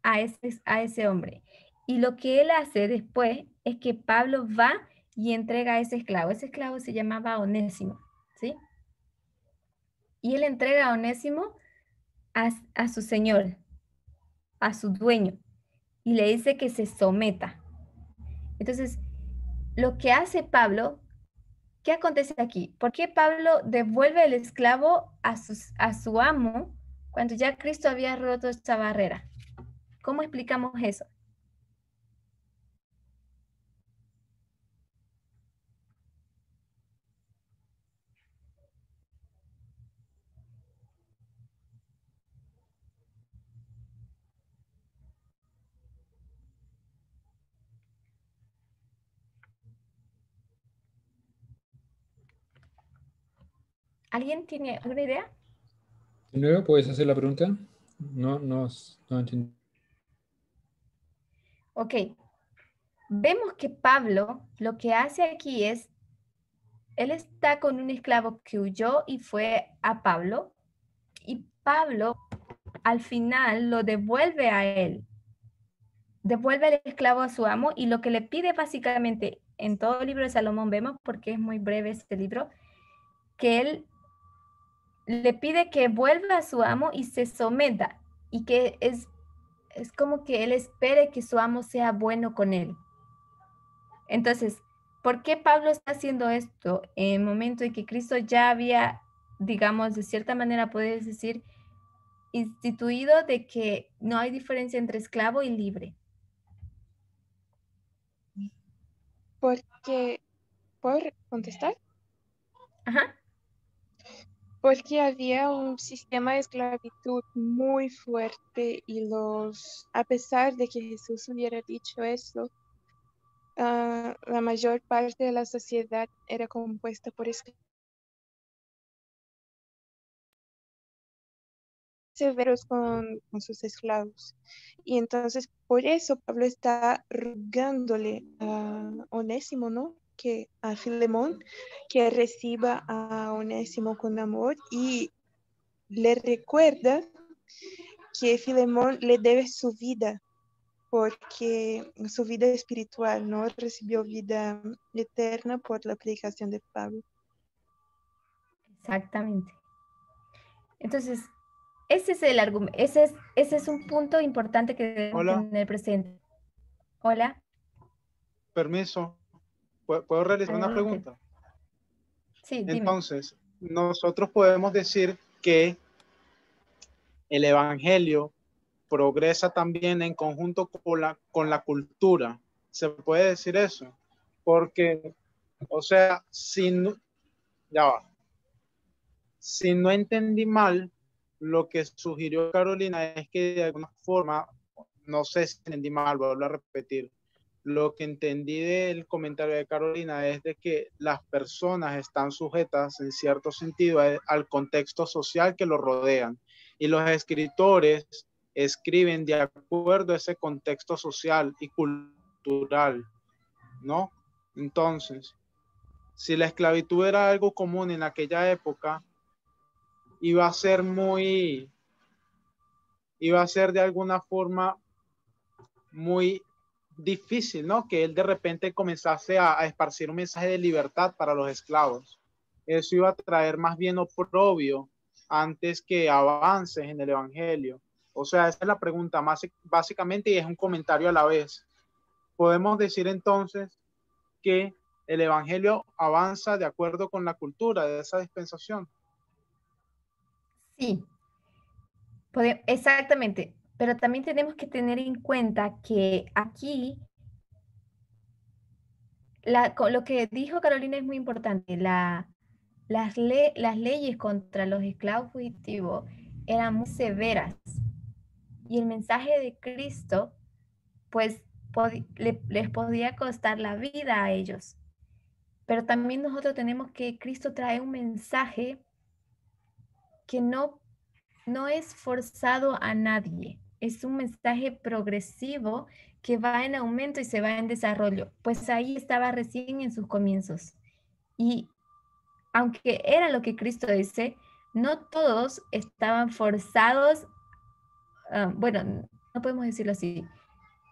a ese hombre. Y lo que él hace después es que Pablo va y entrega a ese esclavo. Ese esclavo se llamaba Onésimo, ¿sí? Y él entrega a Onésimo a su señor, a su dueño, y le dice que se someta. Entonces, lo que hace Pablo, ¿qué acontece aquí? ¿Por qué Pablo devuelve el esclavo a su amo cuando ya Cristo había roto esta barrera? ¿Cómo explicamos eso? ¿Alguien tiene alguna idea? ¿De nuevo puedes hacer la pregunta? No entendí. Ok, vemos que Pablo lo que hace aquí es, él está con un esclavo que huyó y fue a Pablo, y Pablo al final lo devuelve a él, devuelve al esclavo a su amo, y lo que le pide básicamente en todo el libro de Salomón vemos, porque es muy breve este libro, que él le pide que vuelva a su amo y se someta, y que es como que él espere que su amo sea bueno con él. Entonces, ¿por qué Pablo está haciendo esto en el momento en que Cristo ya había, digamos, de cierta manera, puedes decir, instituido de que no hay diferencia entre esclavo y libre? Porque, ¿puedo contestar? Ajá. Porque había un sistema de esclavitud muy fuerte y a pesar de que Jesús hubiera dicho eso, la mayor parte de la sociedad era compuesta por esclavos severos con sus esclavos. Y entonces por eso Pablo está rogándole a Onésimo, ¿no? a Filemón que reciba a Onésimo con amor y le recuerda que Filemón le debe su vida, porque su vida espiritual no recibió vida eterna por la predicación de Pablo. Exactamente. Entonces, ese es el argumento, ese es un punto importante que debemos Hola. tener presente. Hola. Permiso, ¿puedo realizar una Adelante. pregunta? Sí, dime. Entonces, nosotros podemos decir que el evangelio progresa también en conjunto con la cultura. ¿Se puede decir eso? Porque, o sea, ya va. Si no entendí mal, lo que sugirió Carolina es que de alguna forma, no sé si entendí mal, vuelvo a repetir, lo que entendí del comentario de Carolina es de que las personas están sujetas en cierto sentido al contexto social que los rodean y los escritores escriben de acuerdo a ese contexto social y cultural, ¿no? Entonces, si la esclavitud era algo común en aquella época, iba a ser de alguna forma muy difícil, ¿no? Que él de repente comenzase a esparcir un mensaje de libertad para los esclavos. Eso iba a traer más bien oprobio antes que avances en el evangelio. O sea, esa es la pregunta más básicamente y es un comentario a la vez. Podemos decir entonces que el evangelio avanza de acuerdo con la cultura de esa dispensación. Sí, exactamente. Pero también tenemos que tener en cuenta que aquí lo que dijo Carolina es muy importante. Las leyes contra los esclavos fugitivos eran muy severas y el mensaje de Cristo, pues, les podía costar la vida a ellos. Pero también nosotros tenemos que Cristo trae un mensaje que no es forzado a nadie. Es un mensaje progresivo que va en aumento y se va en desarrollo. Pues ahí estaba recién en sus comienzos. Y aunque era lo que Cristo dice, no todos estaban forzados, bueno, no podemos decirlo así,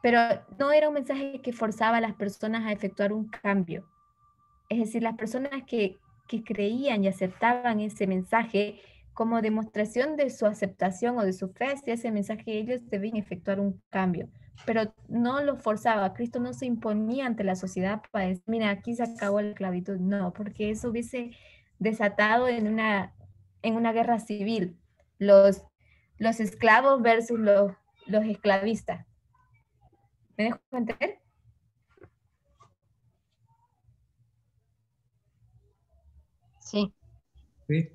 pero no era un mensaje que forzaba a las personas a efectuar un cambio. Es decir, las personas que creían y aceptaban ese mensaje como demostración de su aceptación o de su fe hacia ese mensaje, ellos debían efectuar un cambio, pero no lo forzaba. Cristo no se imponía ante la sociedad para decir, mira, aquí se acabó la esclavitud. No, porque eso hubiese desatado en una guerra civil, los esclavos versus los esclavistas. ¿Me dejo entender? Sí. Sí.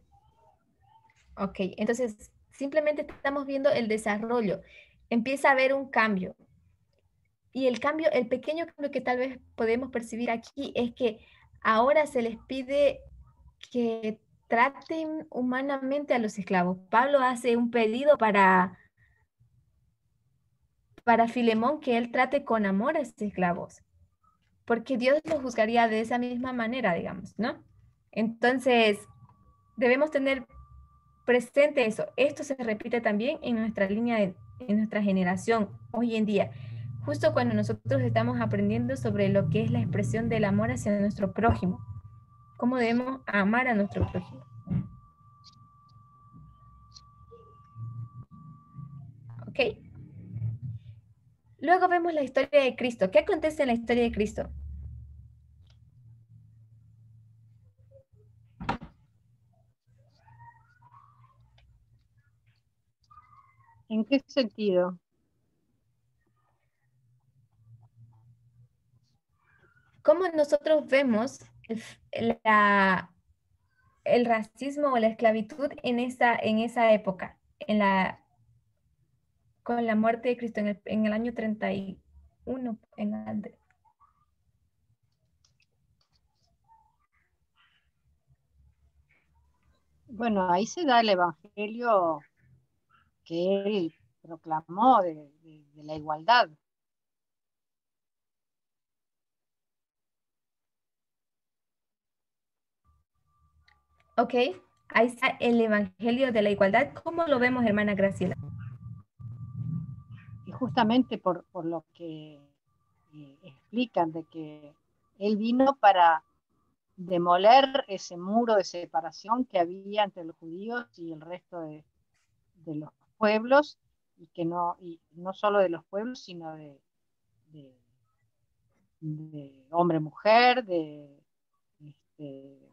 Ok, entonces simplemente estamos viendo el desarrollo. Empieza a haber un cambio. Y el cambio, el pequeño cambio que tal vez podemos percibir aquí es que ahora se les pide que traten humanamente a los esclavos. Pablo hace un pedido para Filemón que él trate con amor a estos esclavos, porque Dios los juzgaría de esa misma manera, digamos, ¿no? Entonces, debemos tener presente eso. Esto se repite también en nuestra en nuestra generación hoy en día, justo cuando nosotros estamos aprendiendo sobre lo que es la expresión del amor hacia nuestro prójimo, cómo debemos amar a nuestro prójimo. ¿Ok? Luego vemos la historia de Cristo. ¿Qué acontece en la historia de Cristo? ¿En qué sentido? ¿Cómo nosotros vemos el racismo o la esclavitud en esa época, con la muerte de Cristo en el año 31 en adelante? Bueno, ahí se da el evangelio que él proclamó de la igualdad. Ok, ahí está el Evangelio de la Igualdad. ¿Cómo lo vemos, hermana Graciela? Y justamente por lo que explican de que él vino para demoler ese muro de separación que había entre los judíos y el resto de los pueblos, y no solo de los pueblos, sino de, de hombre-mujer, de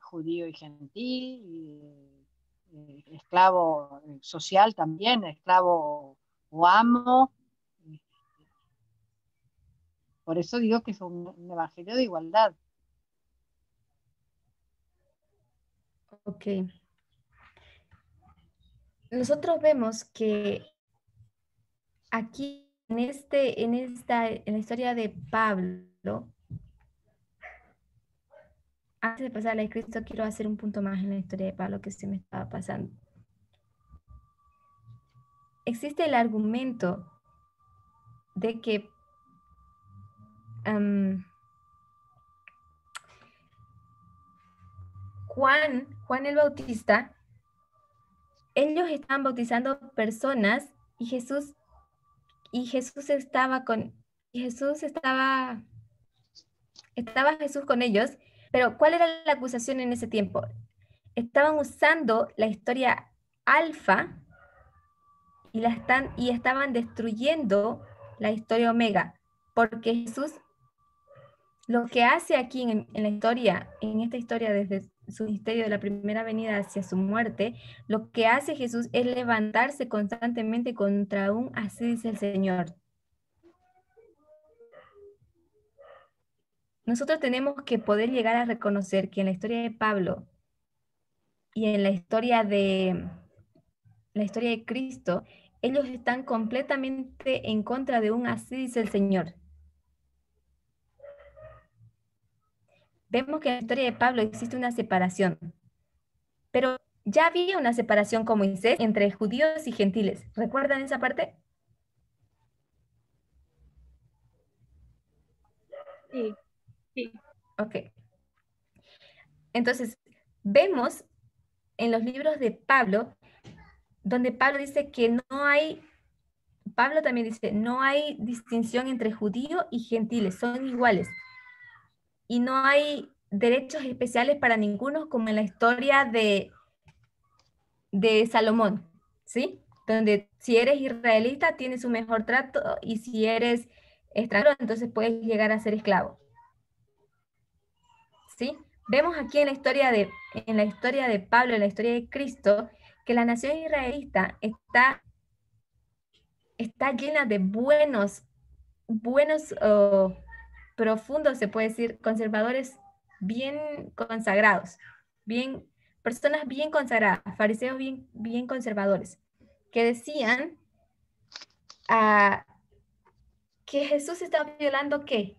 judío y gentil, y esclavo social también, esclavo o amo. Por eso digo que es un evangelio de igualdad. Ok. Nosotros vemos que aquí en la historia de Pablo, antes de pasar al escrito, quiero hacer un punto más en la historia de Pablo que se me estaba pasando. Existe el argumento de que Juan el Bautista, ellos estaban bautizando personas y Jesús estaba Jesús con ellos, pero ¿cuál era la acusación en ese tiempo? Estaban usando la historia alfa y estaban destruyendo la historia omega, porque Jesús lo que hace aquí en la historia, en esta historia desde su misterio de la primera venida hacia su muerte, lo que hace Jesús es levantarse constantemente contra un así dice el Señor. Nosotros tenemos que poder llegar a reconocer que en la historia de Pablo y en la historia de Cristo, ellos están completamente en contra de un así dice el Señor. Vemos que en la historia de Pablo existe una separación, pero ya había una separación con Moisés entre judíos y gentiles. ¿Recuerdan esa parte? Sí, sí. Ok. Entonces, vemos en los libros de Pablo, donde Pablo dice que Pablo también dice, no hay distinción entre judíos y gentiles, son iguales. Y no hay derechos especiales para ninguno, como en la historia de Salomón, ¿sí? Donde si eres israelita tienes un mejor trato y si eres extranjero, entonces puedes llegar a ser esclavo, ¿sí? Vemos aquí en la historia de Pablo, en la historia de Cristo, que la nación israelita está llena de buenos, profundos, se puede decir, conservadores bien consagrados, personas bien consagradas, fariseos bien conservadores, que decían que Jesús estaba violando ¿qué?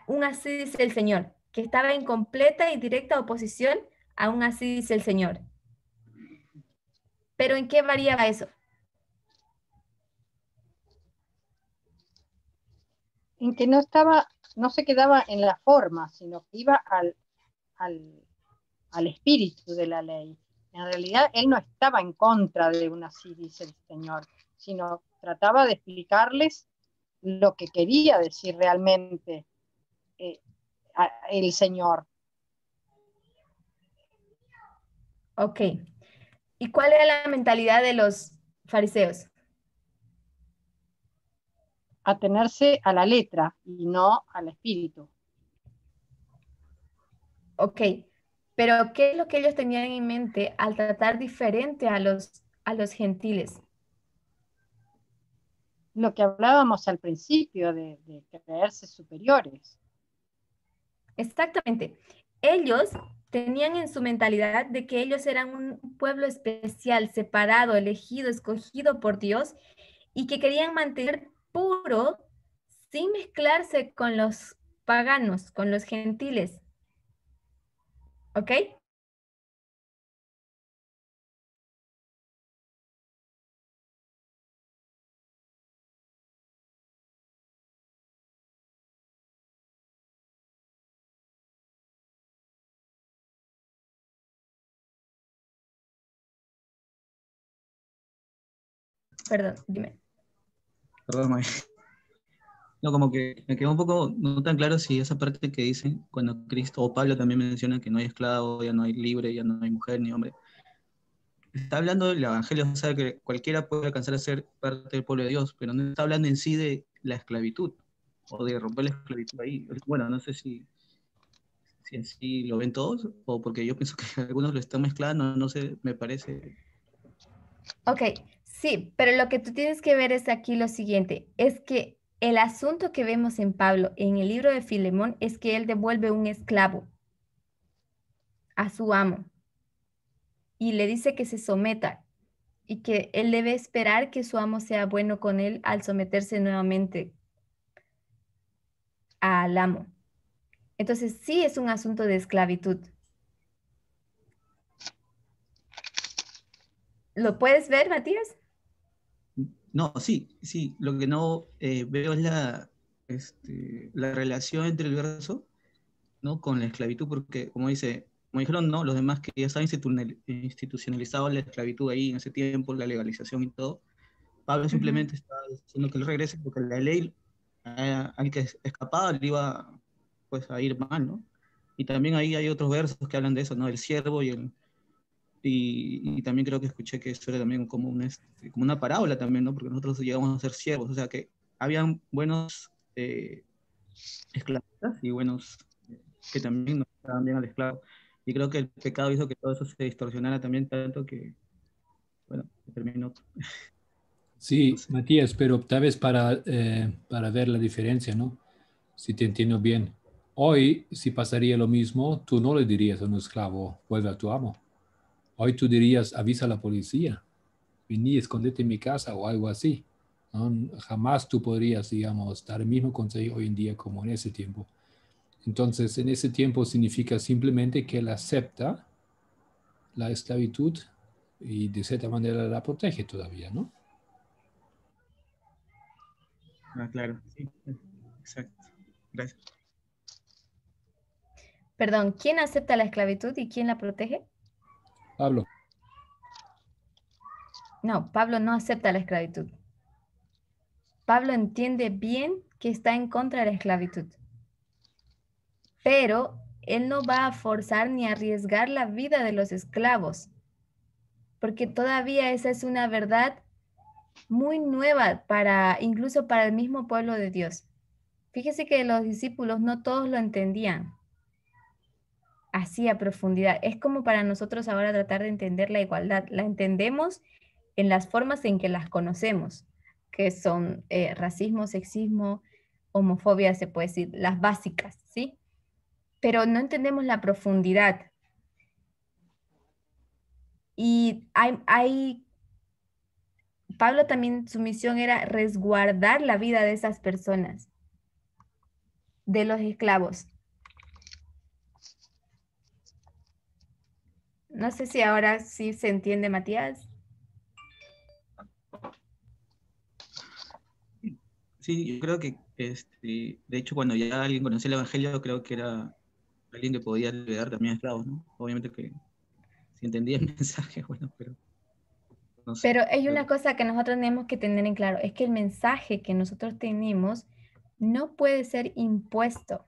Un así dice el Señor, que estaba en completa y directa oposición a un así dice el Señor. Pero ¿en qué variaba eso? En que no se quedaba en la forma, sino que iba al espíritu de la ley. En realidad, él no estaba en contra de una así dice el Señor, sino trataba de explicarles lo que quería decir realmente el Señor. Ok. ¿Y cuál era la mentalidad de los fariseos? Atenerse a la letra y no al espíritu. Ok, pero ¿qué es lo que ellos tenían en mente al tratar diferente a los gentiles? Lo que hablábamos al principio de creerse superiores. Exactamente. Ellos tenían en su mentalidad de que ellos eran un pueblo especial, separado, elegido, escogido por Dios y que querían mantener puro sin mezclarse con los paganos, con los gentiles. ¿Ok? Perdón, dime. Perdón, May. No, como que me quedó un poco no tan claro si esa parte que dicen cuando Cristo o Pablo también menciona que no hay esclavo, ya no hay libre, ya no hay mujer ni hombre. Está hablando del evangelio, o sea, que cualquiera puede alcanzar a ser parte del pueblo de Dios, pero no está hablando en sí de la esclavitud o de romper la esclavitud ahí. Bueno, no sé si en sí lo ven todos o porque yo pienso que algunos lo están mezclando, no sé, me parece. Ok, sí, pero lo que tú tienes que ver es aquí lo siguiente, es que el asunto que vemos en Pablo en el libro de Filemón es que él devuelve un esclavo a su amo y le dice que se someta y que él debe esperar que su amo sea bueno con él al someterse nuevamente al amo. Entonces sí es un asunto de esclavitud. ¿Lo puedes ver, Matías? No, sí, lo que no veo es la relación entre el verso, ¿no? Con la esclavitud, porque como dijeron, no, los demás que ya estaba institucionalizado la esclavitud ahí en ese tiempo, la legalización y todo, Pablo simplemente está diciendo que él regrese porque la ley al que escapaba le iba pues a ir mal, ¿no? Y también ahí hay otros versos que hablan de eso, ¿no? El siervo y también creo que escuché que eso era también como como una parábola también, ¿no? Porque nosotros llegamos a ser siervos, o sea que habían buenos esclavistas y buenos que también nos estaban bien al esclavo. Y creo que el pecado hizo que todo eso se distorsionara también tanto que, bueno, terminó. Sí, No sé. Matías, pero tal vez para ver la diferencia, ¿no? Si te entiendo bien. Hoy, si pasaría lo mismo, tú no le dirías a un esclavo, vuelve a tu amo. Hoy tú dirías, avisa a la policía, vení, escondete en mi casa o algo así. ¿No? Jamás tú podrías, digamos, dar el mismo consejo hoy en día como en ese tiempo. Entonces, en ese tiempo significa simplemente que él acepta la esclavitud y de cierta manera la protege todavía, ¿no? Ah, claro, sí, exacto. Gracias. Perdón, ¿quién acepta la esclavitud y quién la protege? Pablo. No, Pablo no acepta la esclavitud. Pablo entiende bien que está en contra de la esclavitud, pero él no va a forzar ni arriesgar la vida de los esclavos, porque todavía esa es una verdad muy nueva incluso para el mismo pueblo de Dios. Fíjese que los discípulos no todos lo entendían así a profundidad. Es como para nosotros ahora tratar de entender la igualdad. La entendemos en las formas en que las conocemos, que son racismo, sexismo, homofobia, se puede decir, las básicas, ¿sí? Pero no entendemos la profundidad. Y Pablo también su misión era resguardar la vida de esas personas, de los esclavos. No sé si ahora sí se entiende, Matías. Sí, yo creo que, de hecho, cuando ya alguien conocía el Evangelio, creo que era alguien que podía liberar también a esclavos, ¿no? Obviamente que si entendía el mensaje, bueno, pero no sé. Pero hay una cosa que nosotros tenemos que tener en claro, es que el mensaje que nosotros tenemos no puede ser impuesto.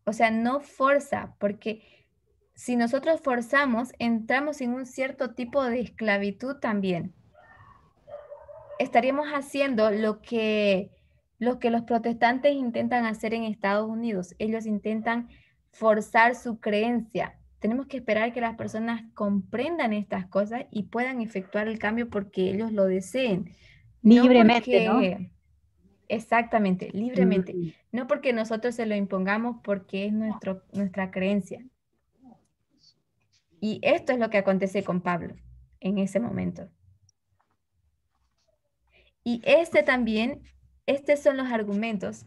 O sea, no forza, porque si nosotros forzamos, entramos en un cierto tipo de esclavitud también. Estaríamos haciendo lo que los protestantes intentan hacer en Estados Unidos. Ellos intentan forzar su creencia. Tenemos que esperar que las personas comprendan estas cosas y puedan efectuar el cambio porque ellos lo deseen. Libremente, ¿no? Exactamente, libremente. No porque nosotros se lo impongamos porque es nuestra creencia. Y esto es lo que acontece con Pablo en ese momento. Y estos son los argumentos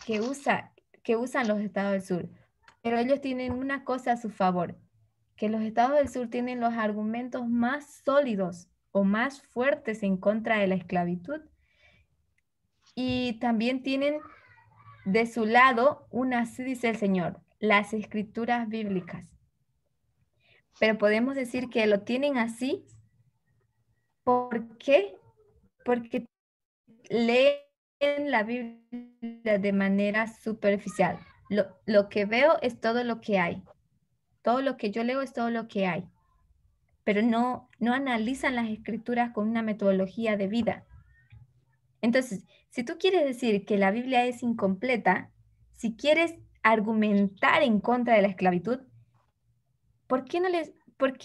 que usan los estados del sur. Pero ellos tienen una cosa a su favor, que los estados del sur tienen los argumentos más sólidos o más fuertes en contra de la esclavitud. Y también tienen de su lado, así dice el Señor, las escrituras bíblicas. Pero podemos decir que lo tienen así porque porque leen la Biblia de manera superficial. Lo que veo es todo lo que hay. Todo lo que yo leo es todo lo que hay. Pero no analizan las escrituras con una metodología de vida. Entonces, si tú quieres decir que la Biblia es incompleta, si quieres argumentar en contra de la esclavitud, ¿por qué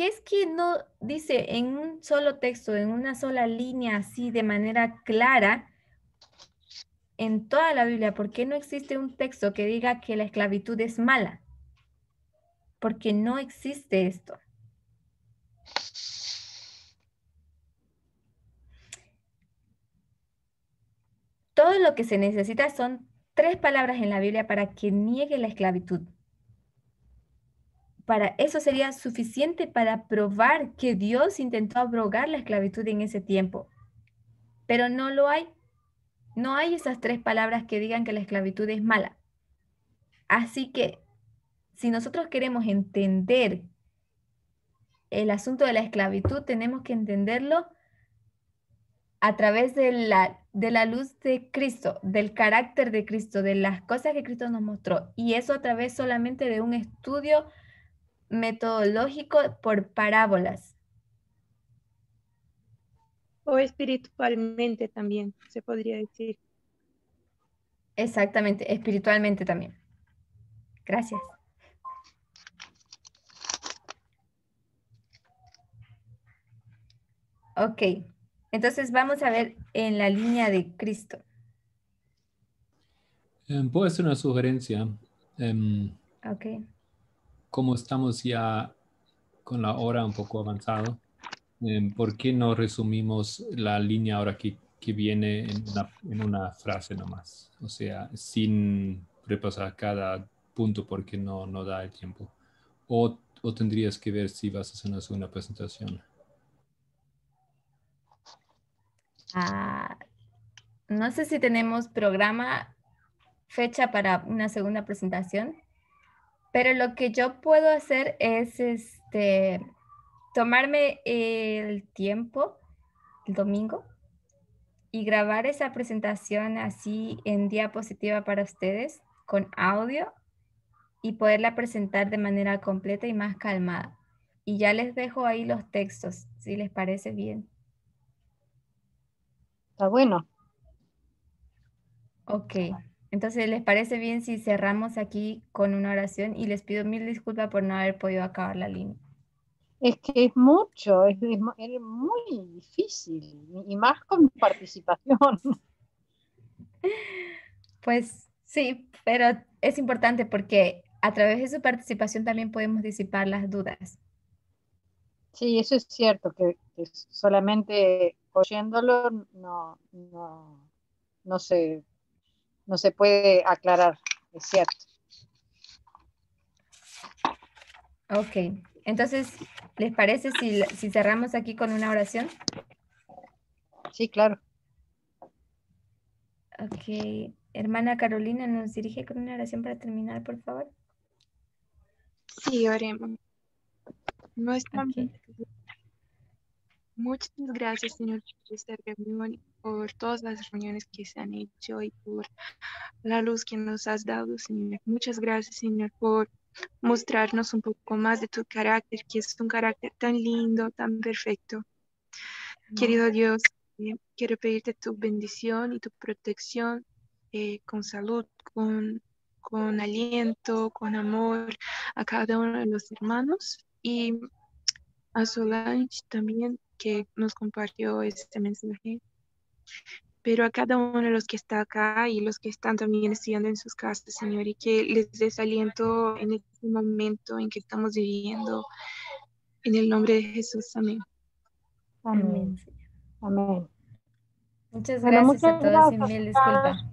es que no dice en un solo texto, en una sola línea, así de manera clara, en toda la Biblia, por qué no existe un texto que diga que la esclavitud es mala? Porque no existe esto. Todo lo que se necesita son 3 palabras en la Biblia para que niegue la esclavitud. Para eso sería suficiente para probar que Dios intentó abrogar la esclavitud en ese tiempo. Pero no lo hay. No hay esas 3 palabras que digan que la esclavitud es mala. Así que, si nosotros queremos entender el asunto de la esclavitud, tenemos que entenderlo a través de la luz de Cristo, del carácter de Cristo, de las cosas que Cristo nos mostró. Y eso a través solamente de un estudio metodológico por parábolas. O espiritualmente también, se podría decir. Exactamente, espiritualmente también. Gracias. Ok, entonces vamos a ver en la línea de Cristo. Puedo hacer una sugerencia. Ok. Como estamos ya con la hora un poco avanzado, ¿por qué no resumimos la línea ahora que viene en una frase nomás? O sea, sin repasar cada punto porque no da el tiempo. O tendrías que ver si vas a hacer una segunda presentación. No sé si tenemos fecha para una segunda presentación, pero lo que yo puedo hacer es tomarme el tiempo, el domingo, y grabar esa presentación así en diapositiva para ustedes, con audio, y poderla presentar de manera completa y más calmada. Y ya les dejo ahí los textos, si les parece bien. Está bueno. Ok, entonces, ¿les parece bien si cerramos aquí con una oración? Y les pido 1000 disculpas por no haber podido acabar la línea. Es que es mucho, es muy difícil, y más con participación. Pues sí, pero es importante porque a través de su participación también podemos disipar las dudas. Sí, eso es cierto, que solamente oyéndolo no se puede aclarar, es cierto. Ok, entonces, ¿les parece si cerramos aquí con una oración? Sí, claro. Ok, hermana Carolina, ¿nos dirige con una oración para terminar, por favor? Sí, oremos. Ok. Muchas gracias, Señor, por esta reunión y por todas las reuniones que se han hecho y por la luz que nos has dado, Señor. Muchas gracias, Señor, por mostrarnos un poco más de tu carácter, que es un carácter tan lindo, tan perfecto. Querido Dios, quiero pedirte tu bendición y tu protección con salud, con aliento, con amor a cada uno de los hermanos y a Solange también, que nos compartió este mensaje, pero a cada uno de los que está acá y los que están también estudiando en sus casas, Señor, y que les des aliento en este momento en que estamos viviendo, en el nombre de Jesús. Amén. Amén. Amén. Muchas Bueno, gracias a muchas todos y gracias. 1000 disculpas.